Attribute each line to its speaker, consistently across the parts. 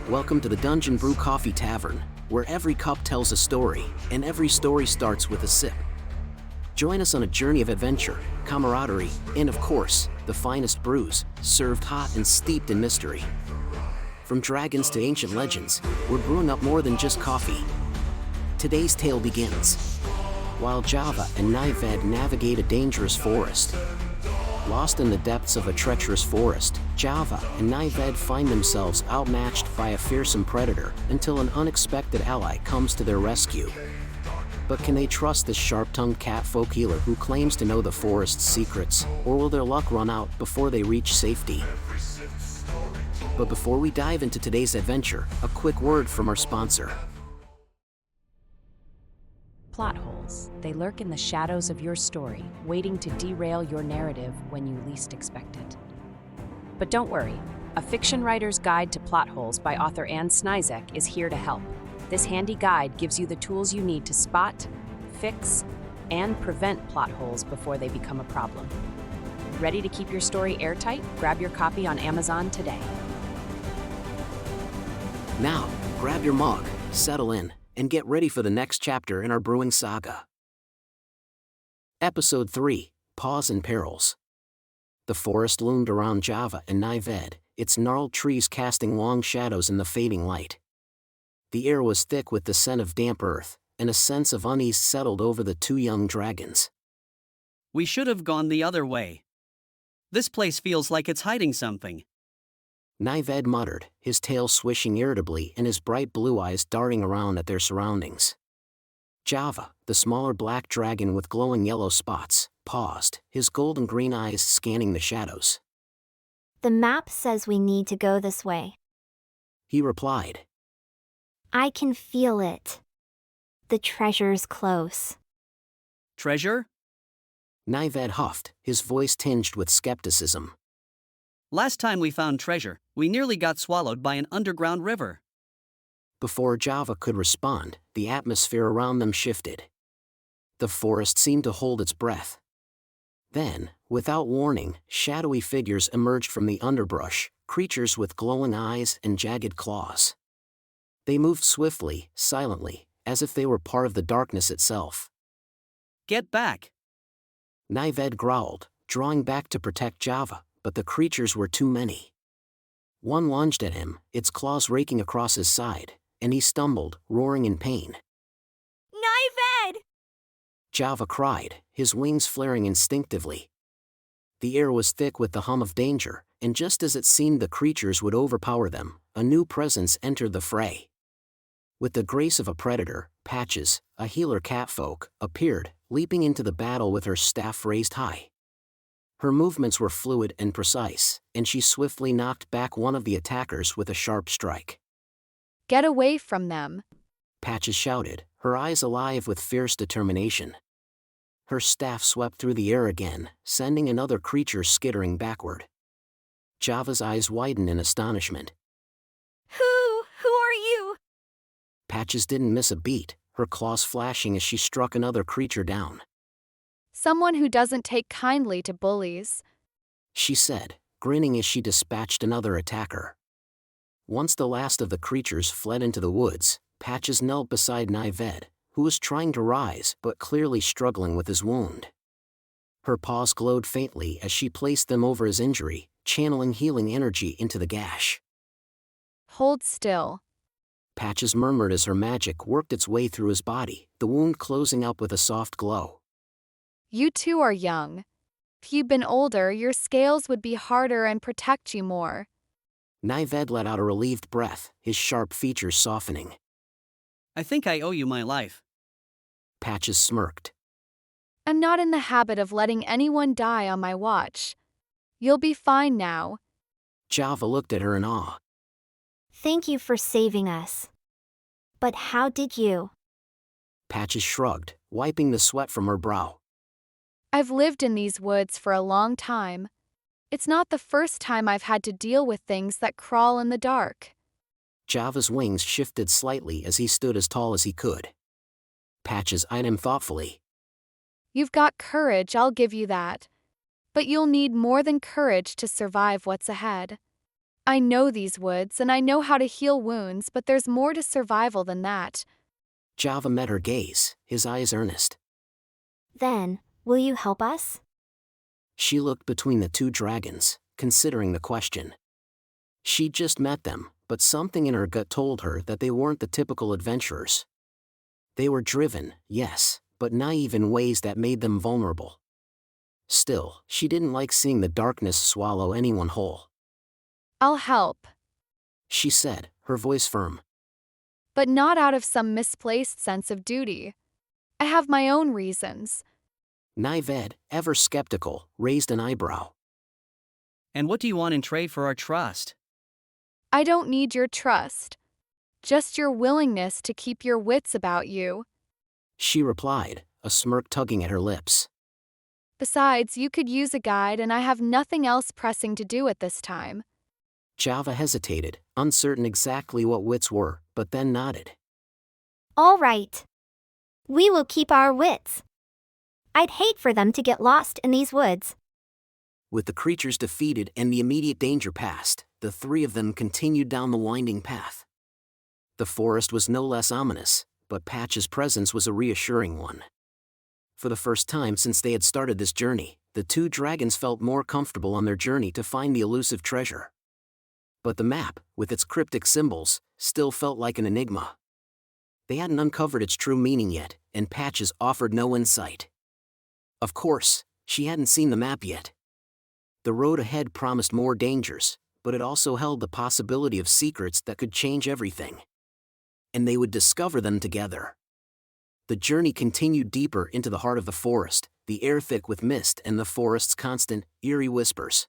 Speaker 1: Welcome to the Dungeon Brew Coffee Tavern, where every cup tells a story, and every story starts with a sip. Join us on a journey of adventure, camaraderie, and of course, the finest brews, served hot and steeped in mystery. From dragons to ancient legends, we're brewing up more than just coffee. Today's tale begins while Java and Nived navigate a dangerous forest. Lost in the depths of a treacherous forest, Java and Nived find themselves outmatched by a fearsome predator until an unexpected ally comes to their rescue. But can they trust this sharp-tongued catfolk healer who claims to know the forest's secrets, or will their luck run out before they reach safety? But before we dive into today's adventure, a quick word from our sponsor.
Speaker 2: Plot holes. They lurk in the shadows of your story, waiting to derail your narrative when you least expect it. But don't worry, A Fiction Writer's Guide to Plot Holes by author Anne Snizek is here to help. This handy guide gives you the tools you need to spot, fix, and prevent plot holes before they become a problem. Ready to keep your story airtight? Grab your copy on Amazon today.
Speaker 1: Now, grab your mug, settle in, and get ready for the next chapter in our brewing saga. Episode 3, Paws and Perils. The forest loomed around Java and Nived, its gnarled trees casting long shadows in the fading light. The air was thick with the scent of damp earth, and a sense of unease settled over the two young dragons.
Speaker 3: We should have gone the other way. This place feels like it's hiding something.
Speaker 1: Nived muttered, his tail swishing irritably and his bright blue eyes darting around at their surroundings. Java, the smaller black dragon with glowing yellow spots, paused, his golden-green eyes scanning the shadows.
Speaker 4: The map says we need to go this way.
Speaker 1: He replied.
Speaker 4: I can feel it. The treasure's close.
Speaker 3: Treasure?
Speaker 1: Nived huffed, his voice tinged with skepticism.
Speaker 3: Last time we found treasure, we nearly got swallowed by an underground river.
Speaker 1: Before Java could respond, the atmosphere around them shifted. The forest seemed to hold its breath. Then, without warning, shadowy figures emerged from the underbrush, creatures with glowing eyes and jagged claws. They moved swiftly, silently, as if they were part of the darkness itself.
Speaker 3: Get back!
Speaker 1: Nived growled, drawing back to protect Java, but the creatures were too many. One lunged at him, its claws raking across his side, and he stumbled, roaring in pain.
Speaker 4: Nived!
Speaker 1: Java cried, his wings flaring instinctively. The air was thick with the hum of danger, and just as it seemed the creatures would overpower them, a new presence entered the fray. With the grace of a predator, Patches, a healer catfolk, appeared, leaping into the battle with her staff raised high. Her movements were fluid and precise, and she swiftly knocked back one of the attackers with a sharp strike.
Speaker 5: Get away from them!
Speaker 1: Patches shouted, her eyes alive with fierce determination. Her staff swept through the air again, sending another creature skittering backward. Java's eyes widened in astonishment.
Speaker 4: Who are you?
Speaker 1: Patches didn't miss a beat, her claws flashing as she struck another creature down.
Speaker 5: Someone who doesn't take kindly to bullies,
Speaker 1: She said, grinning as she dispatched another attacker. Once the last of the creatures fled into the woods, Patches knelt beside Nived, who was trying to rise but clearly struggling with his wound. Her paws glowed faintly as she placed them over his injury, channeling healing energy into the gash.
Speaker 5: Hold still.
Speaker 1: Patches murmured as her magic worked its way through his body, the wound closing up with a soft glow.
Speaker 5: You two are young. If you'd been older, your scales would be harder and protect you more.
Speaker 1: Nived let out a relieved breath, his sharp features softening.
Speaker 3: I think I owe you my life.
Speaker 1: Patches smirked.
Speaker 5: I'm not in the habit of letting anyone die on my watch. You'll be fine now.
Speaker 1: Java looked at her in awe.
Speaker 4: Thank you for saving us. But how did you?
Speaker 1: Patches shrugged, wiping the sweat from her brow.
Speaker 5: I've lived in these woods for a long time. It's not the first time I've had to deal with things that crawl in the dark.
Speaker 1: Java's wings shifted slightly as he stood as tall as he could. Patches eyed him thoughtfully.
Speaker 5: You've got courage, I'll give you that. But you'll need more than courage to survive what's ahead. I know these woods and I know how to heal wounds, but there's more to survival than that.
Speaker 1: Java met her gaze, his eyes earnest.
Speaker 4: Then, will you help us?
Speaker 1: She looked between the two dragons, considering the question. She'd just met them, but something in her gut told her that they weren't the typical adventurers. They were driven, yes, but naive in ways that made them vulnerable. Still, she didn't like seeing the darkness swallow anyone whole.
Speaker 5: I'll help,
Speaker 1: She said, her voice firm.
Speaker 5: but not out of some misplaced sense of duty. I have my own reasons.
Speaker 1: Nived, ever skeptical, raised an eyebrow.
Speaker 3: And what do you want in trade for our trust?
Speaker 5: I don't need your trust. Just your willingness to keep your wits about you.
Speaker 1: She replied, a smirk tugging at her lips.
Speaker 5: Besides, you could use a guide and I have nothing else pressing to do at this time.
Speaker 1: Java hesitated, uncertain exactly what wits were, but then nodded.
Speaker 4: All right. We will keep our wits. I'd hate for them to get lost in these woods.
Speaker 1: With the creatures defeated and the immediate danger past, the three of them continued down the winding path. The forest was no less ominous, but Patch's presence was a reassuring one. For the first time since they had started this journey, the two dragons felt more comfortable on their journey to find the elusive treasure. But the map, with its cryptic symbols, still felt like an enigma. They hadn't uncovered its true meaning yet, and Patches offered no insight. Of course, she hadn't seen the map yet. The road ahead promised more dangers, but it also held the possibility of secrets that could change everything. And they would discover them together. The journey continued deeper into the heart of the forest, the air thick with mist and the forest's constant, eerie whispers.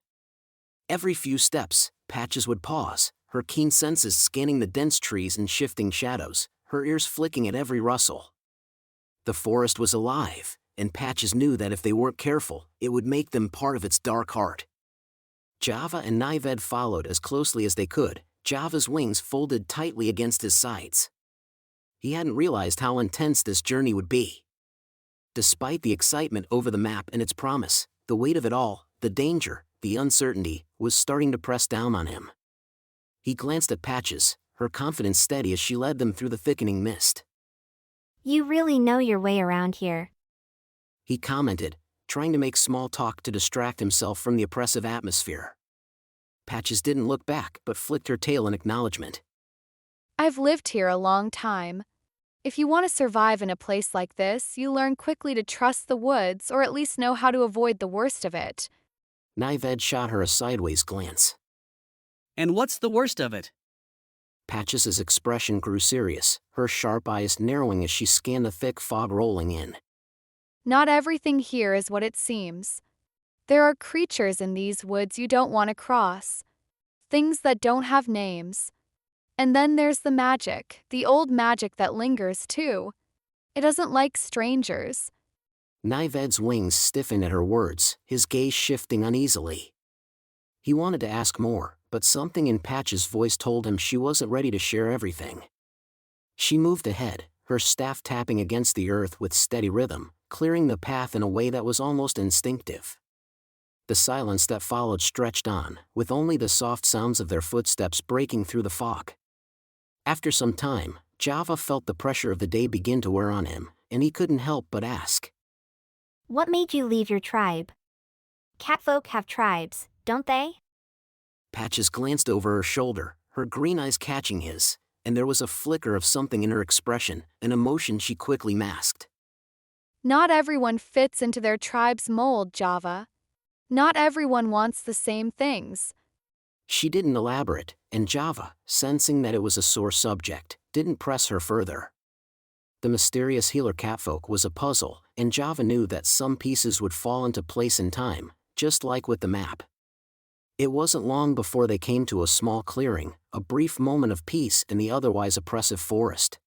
Speaker 1: Every few steps, Patches would pause, her keen senses scanning the dense trees and shifting shadows, her ears flicking at every rustle. The forest was alive, and Patches knew that if they weren't careful, it would make them part of its dark heart. Java and Nived followed as closely as they could, Java's wings folded tightly against his sides. He hadn't realized how intense this journey would be. Despite the excitement over the map and its promise, the weight of it all, the danger, the uncertainty, was starting to press down on him. He glanced at Patches, her confidence steady as she led them through the thickening mist.
Speaker 4: You really know your way around here.
Speaker 1: He commented, trying to make small talk to distract himself from the oppressive atmosphere. Patches didn't look back but flicked her tail in acknowledgement.
Speaker 5: I've lived here a long time. If you want to survive in a place like this, you learn quickly to trust the woods or at least know how to avoid the worst of it.
Speaker 1: Nived shot her a sideways glance.
Speaker 3: And what's the worst of it?
Speaker 1: Patches's expression grew serious, her sharp eyes narrowing as she scanned the thick fog rolling in.
Speaker 5: Not everything here is what it seems. There are creatures in these woods you don't want to cross. Things that don't have names. And then there's the magic, the old magic that lingers too. It doesn't like strangers.
Speaker 1: Nived's wings stiffened at her words, his gaze shifting uneasily. He wanted to ask more, but something in Patch's voice told him she wasn't ready to share everything. She moved ahead, her staff tapping against the earth with steady rhythm, clearing the path in a way that was almost instinctive. The silence that followed stretched on, with only the soft sounds of their footsteps breaking through the fog. After some time, Java felt the pressure of the day begin to wear on him, and he couldn't help but ask.
Speaker 4: What made you leave your tribe? Catfolk have tribes, don't they?
Speaker 1: Patches glanced over her shoulder, her green eyes catching his, and there was a flicker of something in her expression, an emotion she quickly masked.
Speaker 5: Not everyone fits into their tribe's mold, Java. Not everyone wants the same things.
Speaker 1: She didn't elaborate, and Java, sensing that it was a sore subject, didn't press her further. The mysterious healer catfolk was a puzzle, and Java knew that some pieces would fall into place in time, just like with the map. It wasn't long before they came to a small clearing, a brief moment of peace in the otherwise oppressive forest.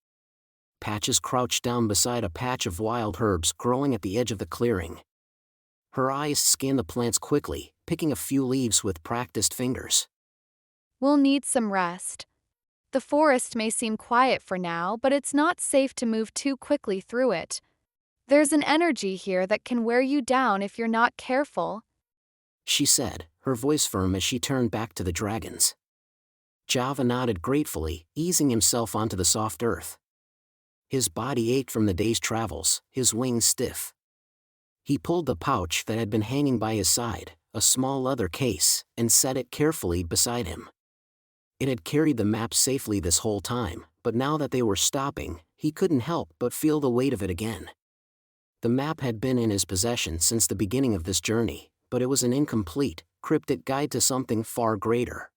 Speaker 1: Patches crouched down beside a patch of wild herbs growing at the edge of the clearing. Her eyes scanned the plants quickly, picking a few leaves with practiced fingers.
Speaker 5: We'll need some rest. The forest may seem quiet for now, but it's not safe to move too quickly through it. There's an energy here that can wear you down if you're not careful.
Speaker 1: She said, her voice firm as she turned back to the dragons. Java nodded gratefully, easing himself onto the soft earth. His body ached from the day's travels, his wings stiff. He pulled the pouch that had been hanging by his side, a small leather case, and set it carefully beside him. It had carried the map safely this whole time, but now that they were stopping, he couldn't help but feel the weight of it again. The map had been in his possession since the beginning of this journey, but it was an incomplete, cryptic guide to something far greater.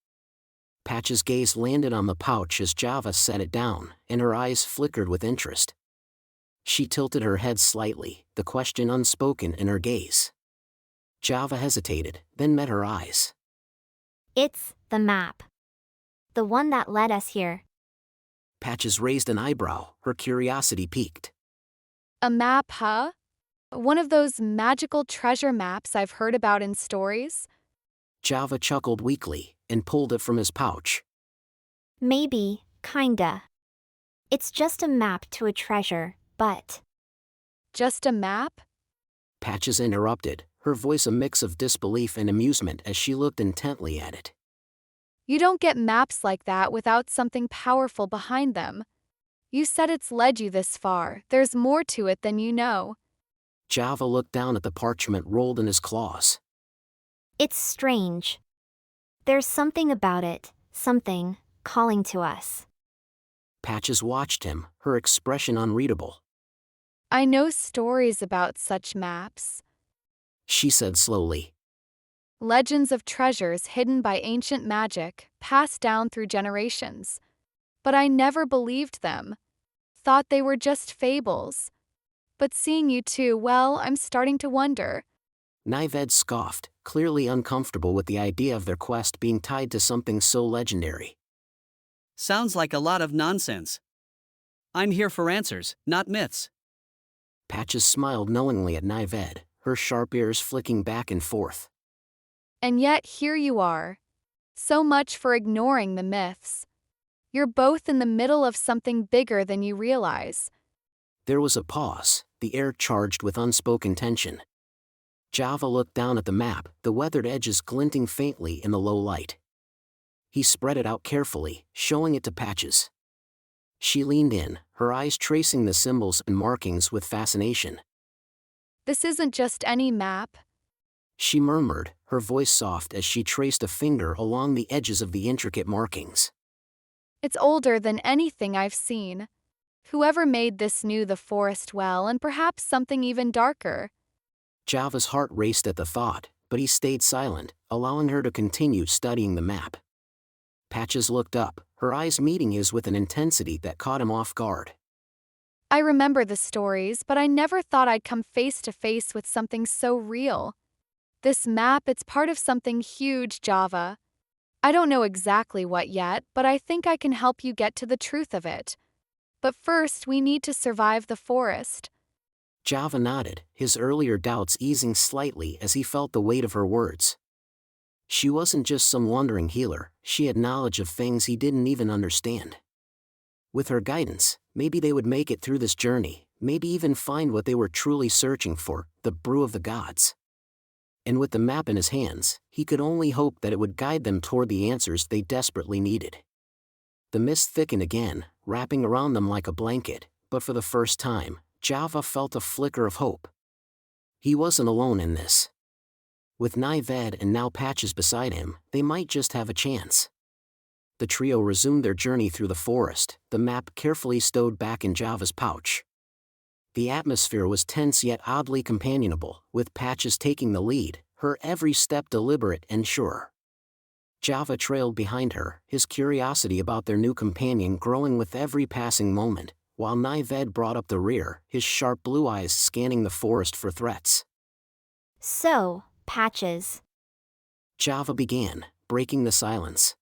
Speaker 1: Patch's gaze landed on the pouch as Java set it down, and her eyes flickered with interest. She tilted her head slightly, the question unspoken in her gaze. Java hesitated, then met her eyes.
Speaker 4: It's the map. The one that led us here.
Speaker 1: Patches raised an eyebrow, her curiosity piqued.
Speaker 5: A map, huh? One of those magical treasure maps I've heard about in stories?
Speaker 1: Java chuckled weakly, and pulled it from his pouch.
Speaker 4: Maybe, kinda. It's just a map to a treasure, but...
Speaker 5: Just a map?
Speaker 1: Patches interrupted, her voice a mix of disbelief and amusement as she looked intently at it.
Speaker 5: You don't get maps like that without something powerful behind them. You said it's led you this far. There's more to it than you know.
Speaker 1: Java looked down at the parchment rolled in his claws.
Speaker 4: It's strange. There's something about it, something calling to us.
Speaker 1: Patches watched him, her expression unreadable.
Speaker 5: I know stories about such maps.
Speaker 1: She said slowly.
Speaker 5: Legends of treasures hidden by ancient magic, passed down through generations. But I never believed them. Thought they were just fables. But seeing you two, well, I'm starting to wonder.
Speaker 1: Nived scoffed, clearly uncomfortable with the idea of their quest being tied to something so legendary.
Speaker 3: Sounds like a lot of nonsense. I'm here for answers, not myths.
Speaker 1: Patches smiled knowingly at Nived, her sharp ears flicking back and forth.
Speaker 5: And yet here you are. So much for ignoring the myths. You're both in the middle of something bigger than you realize.
Speaker 1: There was a pause, the air charged with unspoken tension. Java looked down at the map, the weathered edges glinting faintly in the low light. He spread it out carefully, showing it to Patches. She leaned in, her eyes tracing the symbols and markings with fascination.
Speaker 5: This isn't just any map.
Speaker 1: She murmured, her voice soft as she traced a finger along the edges of the intricate markings.
Speaker 5: It's older than anything I've seen. Whoever made this knew the forest well, and perhaps something even darker.
Speaker 1: Java's heart raced at the thought, but he stayed silent, allowing her to continue studying the map. Patches looked up, her eyes meeting his with an intensity that caught him off guard.
Speaker 5: I remember the stories, but I never thought I'd come face to face with something so real. This map, it's part of something huge, Java. I don't know exactly what yet, but I think I can help you get to the truth of it. But first, we need to survive the forest.
Speaker 1: Java nodded, his earlier doubts easing slightly as he felt the weight of her words. She wasn't just some wandering healer, she had knowledge of things he didn't even understand. With her guidance, maybe they would make it through this journey, maybe even find what they were truly searching for, the brew of the gods. And with the map in his hands, he could only hope that it would guide them toward the answers they desperately needed. The mist thickened again, wrapping around them like a blanket, but for the first time, Java felt a flicker of hope. He wasn't alone in this. With Nived and now Patches beside him, they might just have a chance. The trio resumed their journey through the forest, the map carefully stowed back in Java's pouch. The atmosphere was tense yet oddly companionable, with Patches taking the lead, her every step deliberate and sure. Java trailed behind her, his curiosity about their new companion growing with every passing moment, while Nived brought up the rear, his sharp blue eyes scanning the forest for threats.
Speaker 4: So, Patches.
Speaker 1: Java began, breaking the silence.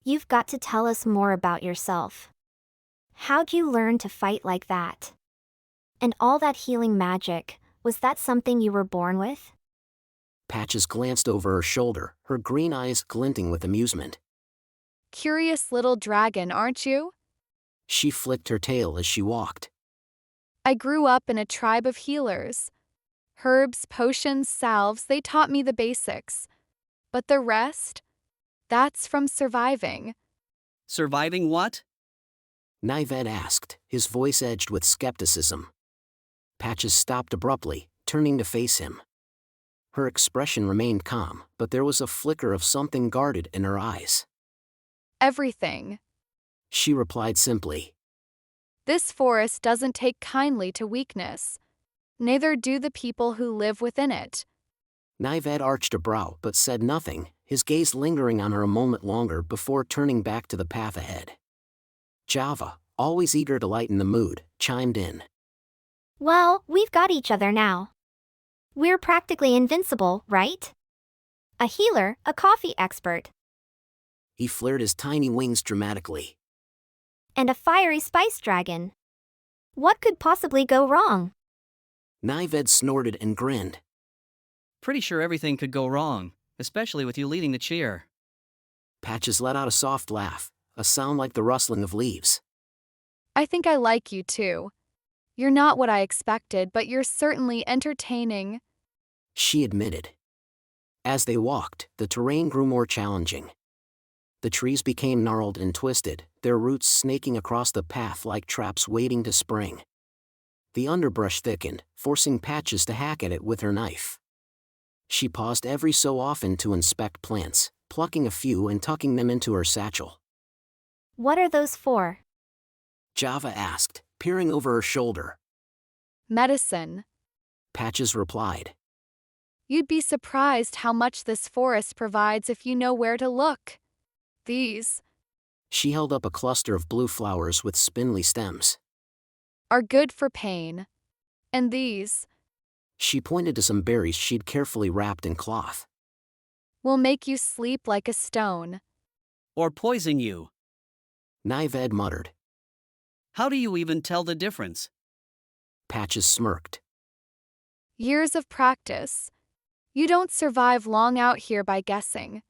Speaker 4: You've got to tell us more about yourself. How'd you learn to fight like that? And all that healing magic, was that something you were born with?
Speaker 1: Patches glanced over her shoulder, her green eyes glinting with amusement.
Speaker 5: Curious little dragon, aren't you?
Speaker 1: She flicked her tail as she walked.
Speaker 5: I grew up in a tribe of healers. Herbs, potions, salves, they taught me the basics. But the rest? That's from surviving.
Speaker 3: Surviving what?
Speaker 1: Nived asked, his voice edged with skepticism. Patches stopped abruptly, turning to face him. Her expression remained calm, but there was a flicker of something guarded in her eyes.
Speaker 5: Everything.
Speaker 1: She replied simply.
Speaker 5: This forest doesn't take kindly to weakness. Neither do the people who live within it.
Speaker 1: Nived arched a brow but said nothing, his gaze lingering on her a moment longer before turning back to the path ahead. Java, always eager to lighten the mood, chimed in.
Speaker 4: Well, we've got each other now. We're practically invincible, right? A healer, a coffee expert,
Speaker 1: He flared his tiny wings dramatically.
Speaker 4: and a fiery spice dragon. What could possibly go wrong?
Speaker 1: Nived snorted and grinned.
Speaker 3: Pretty sure everything could go wrong, especially with you leading the cheer.
Speaker 1: Patches let out a soft laugh, a sound like the rustling of leaves.
Speaker 5: I think I like you too. You're not what I expected, but you're certainly entertaining.
Speaker 1: She admitted. As they walked, the terrain grew more challenging. The trees became gnarled and twisted, their roots snaking across the path like traps waiting to spring. The underbrush thickened, forcing Patches to hack at it with her knife. She paused every so often to inspect plants, plucking a few and tucking them into her satchel.
Speaker 4: What are those for?
Speaker 1: Java asked, peering over her shoulder.
Speaker 5: Medicine.
Speaker 1: Patches replied.
Speaker 5: You'd be surprised how much this forest provides if you know where to look. These
Speaker 1: She held up a cluster of blue flowers with spindly stems.
Speaker 5: are good for pain. And these
Speaker 1: She pointed to some berries she'd carefully wrapped in cloth.
Speaker 5: will make you sleep like a stone.
Speaker 3: Or poison you.
Speaker 1: Nived muttered.
Speaker 3: How do you even tell the difference?
Speaker 1: Patches smirked.
Speaker 5: Years of practice. You don't survive long out here by guessing.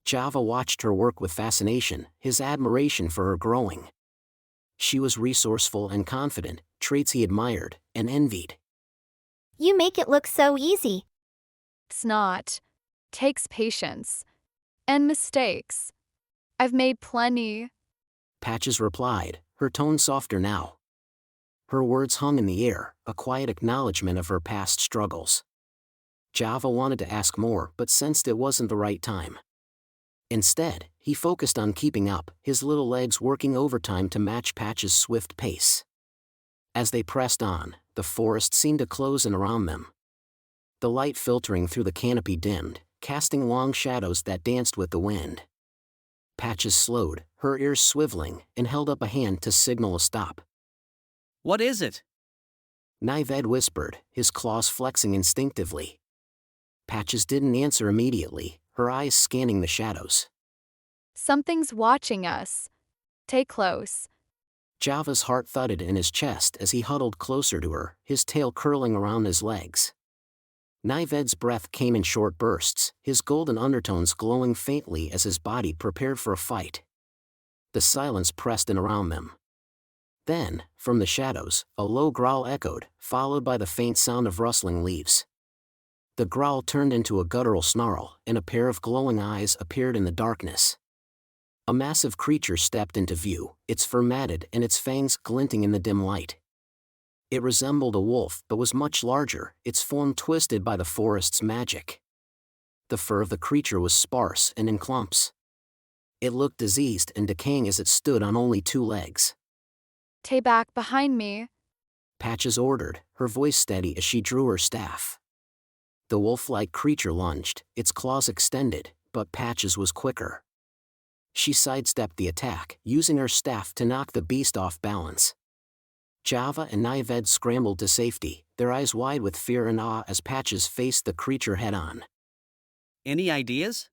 Speaker 1: Java watched her work with fascination, his admiration for her growing. She was resourceful and confident, traits he admired and envied.
Speaker 4: You make it look so easy.
Speaker 5: It's not. Takes patience. And mistakes. I've made plenty.
Speaker 1: Patches replied, her tone softer now. Her words hung in the air, a quiet acknowledgement of her past struggles. Java wanted to ask more but sensed it wasn't the right time. Instead, he focused on keeping up, his little legs working overtime to match Patches' swift pace. As they pressed on, the forest seemed to close in around them. The light filtering through the canopy dimmed, casting long shadows that danced with the wind. Patches slowed, her ears swiveling, and held up a hand to signal a stop.
Speaker 3: What is it?
Speaker 1: Nived whispered, his claws flexing instinctively. Patches didn't answer immediately, her eyes scanning the shadows.
Speaker 5: Something's watching us. Stay close.
Speaker 1: Java's heart thudded in his chest as he huddled closer to her, his tail curling around his legs. Nived's breath came in short bursts, his golden undertones glowing faintly as his body prepared for a fight. The silence pressed in around them. Then, from the shadows, a low growl echoed, followed by the faint sound of rustling leaves. The growl turned into a guttural snarl, and a pair of glowing eyes appeared in the darkness. A massive creature stepped into view, its fur matted and its fangs glinting in the dim light. It resembled a wolf but was much larger, its form twisted by the forest's magic. The fur of the creature was sparse and in clumps. It looked diseased and decaying as it stood on only 2 legs.
Speaker 5: Stay back behind me.
Speaker 1: Patches ordered, her voice steady as she drew her staff. The wolf-like creature lunged, its claws extended, but Patches was quicker. She sidestepped the attack, using her staff to knock the beast off balance. Java and Nived scrambled to safety, their eyes wide with fear and awe as Patches faced the creature head-on.
Speaker 3: Any ideas?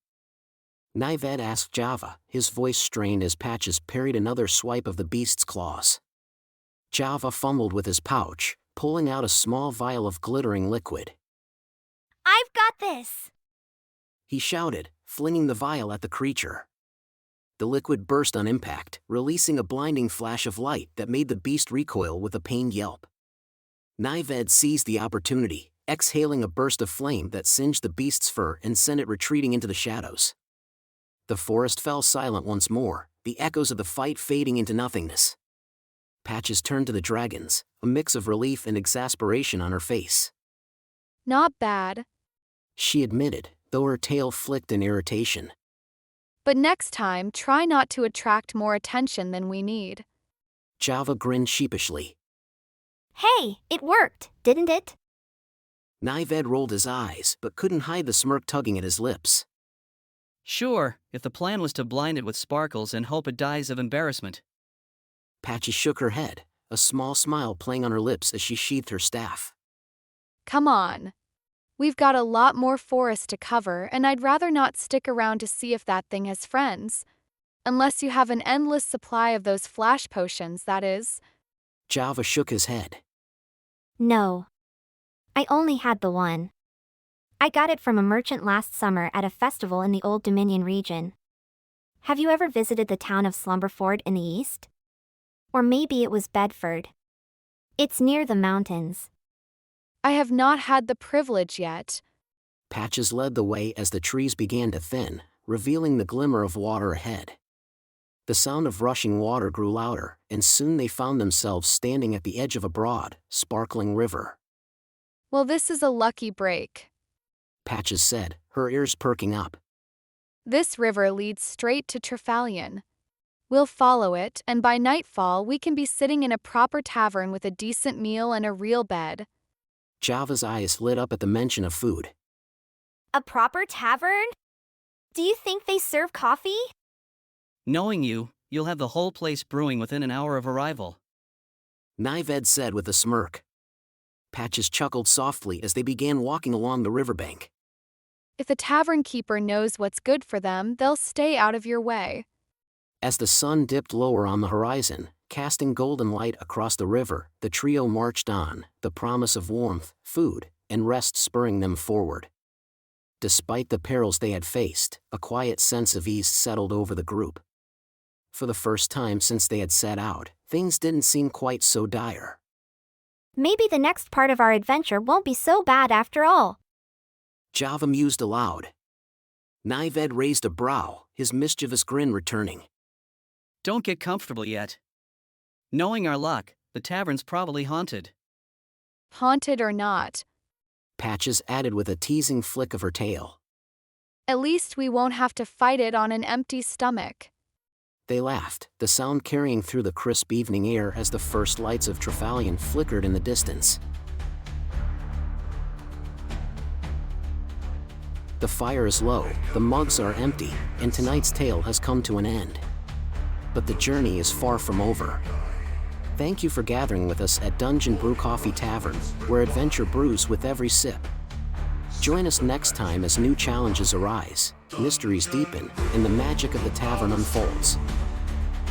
Speaker 1: Nived asked Java, his voice strained as Patches parried another swipe of the beast's claws. Java fumbled with his pouch, pulling out a small vial of glittering liquid.
Speaker 4: I've got this!
Speaker 1: He shouted, flinging the vial at the creature. The liquid burst on impact, releasing a blinding flash of light that made the beast recoil with a pained yelp. Nived seized the opportunity, exhaling a burst of flame that singed the beast's fur and sent it retreating into the shadows. The forest fell silent once more, the echoes of the fight fading into nothingness. Patches turned to the dragons, a mix of relief and exasperation on her face.
Speaker 5: Not bad,
Speaker 1: She admitted, though her tail flicked in irritation.
Speaker 5: but next time try not to attract more attention than we need.
Speaker 1: Java grinned sheepishly.
Speaker 4: Hey, it worked, didn't it?
Speaker 1: Nived rolled his eyes but couldn't hide the smirk tugging at his lips.
Speaker 3: Sure, if the plan was to blind it with sparkles and hope it dies of embarrassment.
Speaker 1: Patches shook her head, a small smile playing on her lips as she sheathed her staff.
Speaker 5: Come on. We've got a lot more forest to cover, and I'd rather not stick around to see if that thing has friends. Unless you have an endless supply of those flash potions, that is.
Speaker 1: Java shook his head.
Speaker 4: No. I only had the one. I got it from a merchant last summer at a festival in the Old Dominion region. Have you ever visited the town of Slumberford in the east? Or maybe it was Bedford. It's near the mountains.
Speaker 5: I have not had the privilege yet.
Speaker 1: Patches led the way as the trees began to thin, revealing the glimmer of water ahead. The sound of rushing water grew louder, and soon they found themselves standing at the edge of a broad, sparkling river.
Speaker 5: Well, this is a lucky break.
Speaker 1: Patches said, her ears perking up.
Speaker 5: This river leads straight to Trefallion. We'll follow it, and by nightfall we can be sitting in a proper tavern with a decent meal and a real bed.
Speaker 1: Java's eyes lit up at the mention of food.
Speaker 4: A proper tavern? Do you think they serve coffee?
Speaker 3: Knowing you, you'll have the whole place brewing within an hour of arrival.
Speaker 1: Nived said with a smirk. Patches chuckled softly as they began walking along the riverbank.
Speaker 5: If the tavern keeper knows what's good for them, they'll stay out of your way.
Speaker 1: As the sun dipped lower on the horizon, casting golden light across the river, the trio marched on, the promise of warmth, food, and rest spurring them forward. Despite the perils they had faced, a quiet sense of ease settled over the group. For the first time since they had set out, things didn't seem quite so dire.
Speaker 4: Maybe the next part of our adventure won't be so bad after all.
Speaker 1: Java mused aloud. Nived raised a brow, his mischievous grin returning.
Speaker 3: Don't get comfortable yet. Knowing our luck, the tavern's probably haunted.
Speaker 5: Haunted or not,
Speaker 1: Patches added with a teasing flick of her tail.
Speaker 5: at least we won't have to fight it on an empty stomach.
Speaker 1: They laughed, the sound carrying through the crisp evening air as the first lights of Trefallion flickered in the distance. The fire is low, the mugs are empty, and tonight's tale has come to an end. But the journey is far from over. Thank you for gathering with us at Dungeon Brew Coffee Tavern, where adventure brews with every sip. Join us next time as new challenges arise, mysteries deepen, and the magic of the tavern unfolds.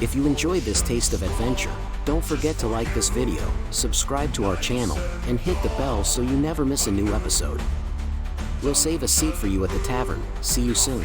Speaker 1: If you enjoyed this taste of adventure, don't forget to like this video, subscribe to our channel, and hit the bell so you never miss a new episode. We'll save a seat for you at the tavern. See you soon.